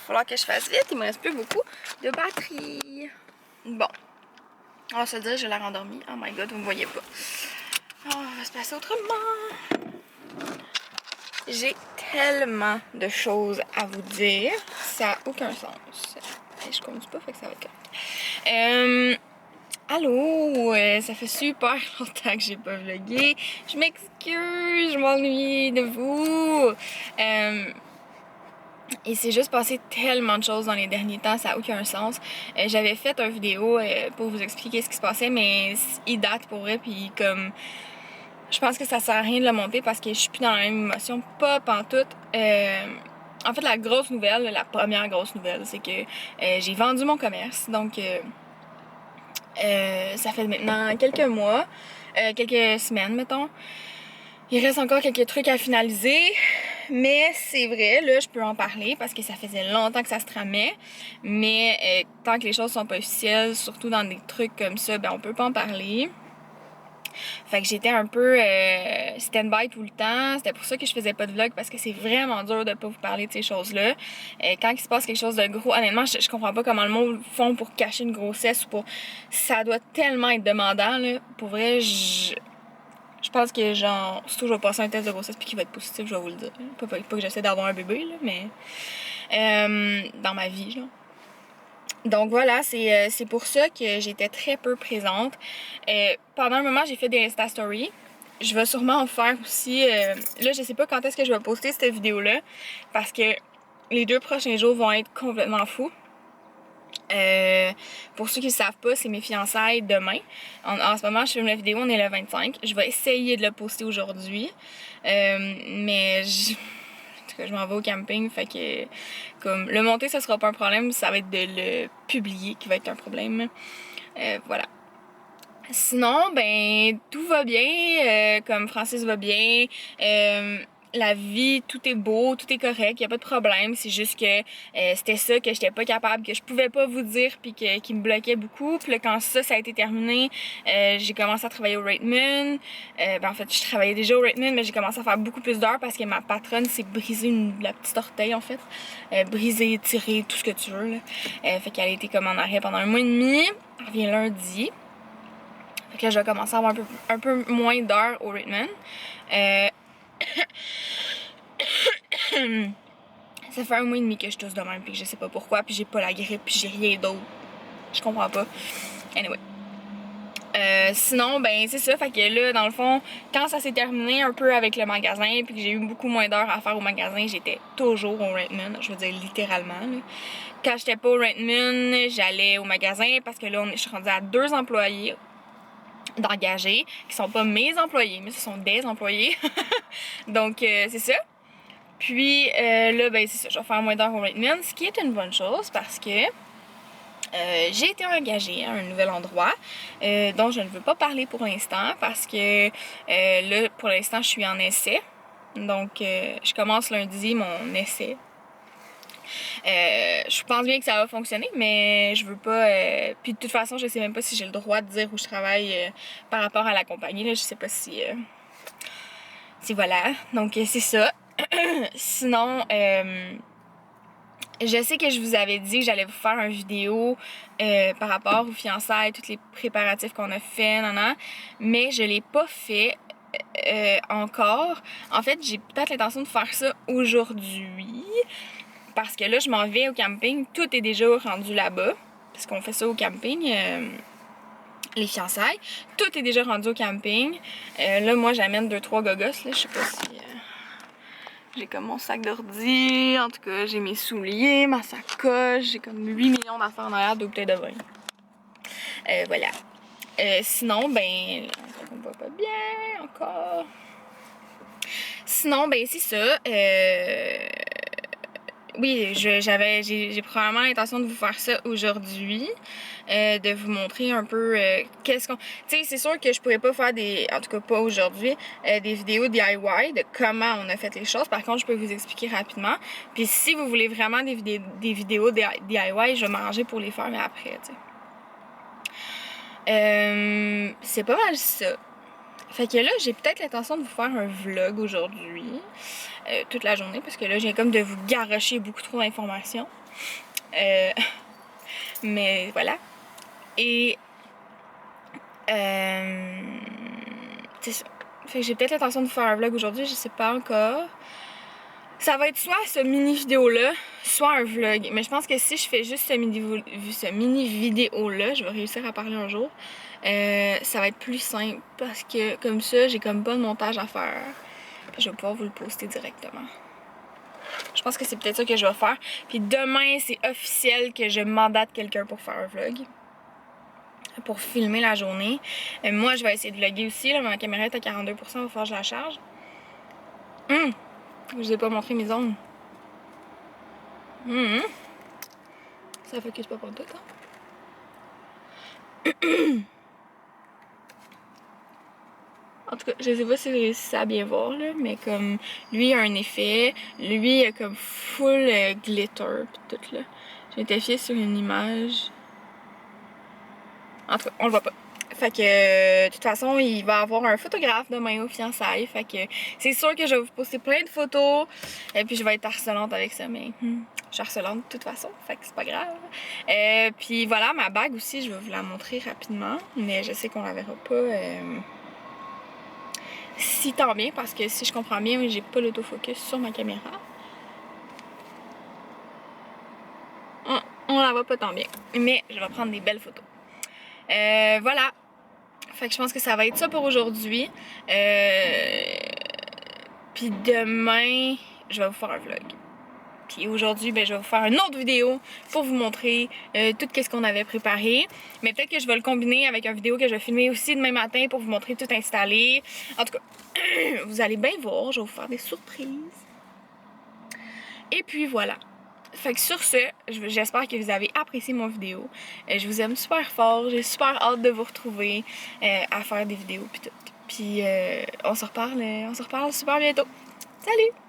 falloir que je fasse vite. Il me reste plus beaucoup de batterie. Bon. On va se le dire, je l'ai rendormi. Oh my god, vous me voyez pas. Oh, on va se passer autrement. J'ai tellement de choses à vous dire. Ça n'a aucun sens. Je conduis pas, fait que ça va être correct. Allô, ça fait super longtemps que j'ai pas vlogué. Je m'excuse, je m'ennuie de vous. Il s'est juste passé tellement de choses dans les derniers temps, ça n'a aucun sens. J'avais fait une vidéo pour vous expliquer ce qui se passait, mais il date pour vrai, puis comme... Je pense que ça sert à rien de le monter parce que je suis plus dans la même émotion, pas pantoute. En fait, la grosse nouvelle, la première grosse nouvelle, c'est que j'ai vendu mon commerce, donc... ça fait maintenant quelques mois, quelques semaines, mettons. Il reste encore quelques trucs à finaliser, mais c'est vrai, là, je peux en parler parce que ça faisait longtemps que ça se tramait. Mais tant que les choses sont pas officielles, surtout dans des trucs comme ça, ben on peut pas en parler. Fait que j'étais un peu stand-by tout le temps. C'était pour ça que je faisais pas de vlog parce que c'est vraiment dur de pas vous parler de ces choses-là. Quand il se passe quelque chose de gros, honnêtement, je comprends pas comment le monde font pour cacher une grossesse ou pour... Ça doit tellement être demandant, là. Pour vrai, je pense que genre, surtout je vais passer un test de grossesse puis qu'il va être positif, je vais vous le dire. Pas que j'essaie d'avoir un bébé, là, mais dans ma vie, genre. Donc voilà, c'est pour ça que j'étais très peu présente. Pendant un moment, j'ai fait des Insta Stories. Je vais sûrement en faire aussi. Là, je sais pas quand est-ce que je vais poster cette vidéo-là, parce que les 2 prochains jours vont être complètement fous. Pour ceux qui ne savent pas, c'est mes fiançailles demain. En ce moment, je filme la vidéo, on est le 25. Je vais essayer de le poster aujourd'hui. Mais je m'en vais au camping, fait que comme le monter, ça sera pas un problème, ça va être de le publier qui va être un problème. Voilà. Sinon, ben, tout va bien, comme Francis va bien. La vie, tout est beau, tout est correct, y a pas de problème. C'est juste que c'était ça que j'étais pas capable, que je pouvais pas vous dire, puis qui me bloquait beaucoup. Puis là, quand ça a été terminé, j'ai commencé à travailler au Ratemans. Ben, en fait, je travaillais déjà au Ratemans, mais j'ai commencé à faire beaucoup plus d'heures parce que ma patronne s'est brisée la petite orteil, en fait. Brisée, tirée, tout ce que tu veux, là. Fait qu'elle a été comme en arrêt pendant 1 mois et demi. Elle revient lundi. Fait que là, je vais commencer à avoir un peu moins d'heures au Ratemans. Ça fait 1 mois et demi que je tousse de même, puis que je sais pas pourquoi, puis j'ai pas la grippe, puis j'ai rien d'autre. Je comprends pas. Anyway. Sinon, ben c'est ça, fait que là, dans le fond, quand ça s'est terminé un peu avec le magasin, puis que j'ai eu beaucoup moins d'heures à faire au magasin, j'étais toujours au Ratemans, je veux dire littéralement, là. Quand j'étais pas au Ratemans, j'allais au magasin, parce que là, je suis rendue à 2 employés d'engagés, qui sont pas mes employés, mais ce sont des employés. Donc, c'est ça. Puis là, ben c'est ça, je vais faire moins d'heures au Ratemans, ce qui est une bonne chose parce que j'ai été engagée à un nouvel endroit dont je ne veux pas parler pour l'instant parce que là, pour l'instant, je suis en essai. Donc, je commence lundi mon essai. Je pense bien que ça va fonctionner, mais je veux pas... Puis de toute façon, je sais même pas si j'ai le droit de dire où je travaille par rapport à la compagnie. Là, je sais pas si voilà. Donc, c'est ça. Sinon, je sais que je vous avais dit que j'allais vous faire une vidéo par rapport aux fiançailles, tous les préparatifs qu'on a fait, mais je l'ai pas fait encore. En fait, j'ai peut-être l'intention de faire ça aujourd'hui, parce que là, je m'en vais au camping, tout est déjà rendu là-bas, parce qu'on fait ça au camping, les fiançailles, tout est déjà rendu au camping. Là, moi, j'amène 2-3 gogos, là, je sais pas si... J'ai comme mon sac d'ordi, en tout cas, j'ai mes souliers, ma sacoche, j'ai comme 8 millions d'affaires en arrière, de bouteilles de vin. Voilà. Sinon, ben, on va pas bien encore. Sinon, ben, c'est ça. Oui, j'ai probablement l'intention de vous faire ça aujourd'hui, de vous montrer un peu qu'est-ce qu'on... Tu sais, c'est sûr que je pourrais pas faire en tout cas pas aujourd'hui, des vidéos DIY de comment on a fait les choses. Par contre, je peux vous expliquer rapidement. Puis si vous voulez vraiment des vidéos DIY, je vais m'arranger pour les faire, mais après, tu sais. C'est pas mal ça. Fait que là, j'ai peut-être l'intention de vous faire un vlog aujourd'hui, toute la journée, parce que là, j'ai comme de vous garrocher beaucoup trop d'informations. Mais voilà. Et c'est ça. Fait que j'ai peut-être l'intention de vous faire un vlog aujourd'hui, je sais pas encore. Ça va être soit ce mini vidéo-là, soit un vlog. Mais je pense que si je fais juste ce mini vidéo-là, je vais réussir à parler un jour. Ça va être plus simple parce que comme ça, j'ai comme pas de montage à faire. Puis je vais pouvoir vous le poster directement. Je pense que c'est peut-être ça que je vais faire. Puis demain, c'est officiel que je mandate quelqu'un pour faire un vlog. Pour filmer la journée. Moi, je vais essayer de vlogger aussi. Là, ma caméra est à 42%, il va falloir que je la charge. Je vous ai pas montré mes ongles. Ça focus pas pour tout, hein? En tout cas, je sais pas si vous réussissez à bien voir, là, mais comme lui il a un effet, lui il a comme full glitter pis tout là. Je m'étais fiée sur une image. En tout cas, on le voit pas. Fait que, de toute façon, il va avoir un photographe demain aux fiançailles. Fait que c'est sûr que je vais vous poster plein de photos. Et puis je vais être harcelante avec ça, mais je suis harcelante de toute façon. Fait que c'est pas grave. Puis voilà, ma bague aussi, je vais vous la montrer rapidement. Mais je sais qu'on la verra pas si tant bien, parce que si je comprends bien, j'ai pas l'autofocus sur ma caméra. On la voit pas tant bien. Mais je vais prendre des belles photos. Voilà. Fait que je pense que ça va être ça pour aujourd'hui. Puis demain, je vais vous faire un vlog. Puis aujourd'hui, ben, je vais vous faire une autre vidéo pour vous montrer tout ce qu'on avait préparé. Mais peut-être que je vais le combiner avec une vidéo que je vais filmer aussi demain matin pour vous montrer tout installé. En tout cas, vous allez bien voir, je vais vous faire des surprises. Et puis voilà. Fait que sur ce, j'espère que vous avez apprécié mon vidéo. Je vous aime super fort, j'ai super hâte de vous retrouver à faire des vidéos puis tout. Puis on se reparle super bientôt. Salut!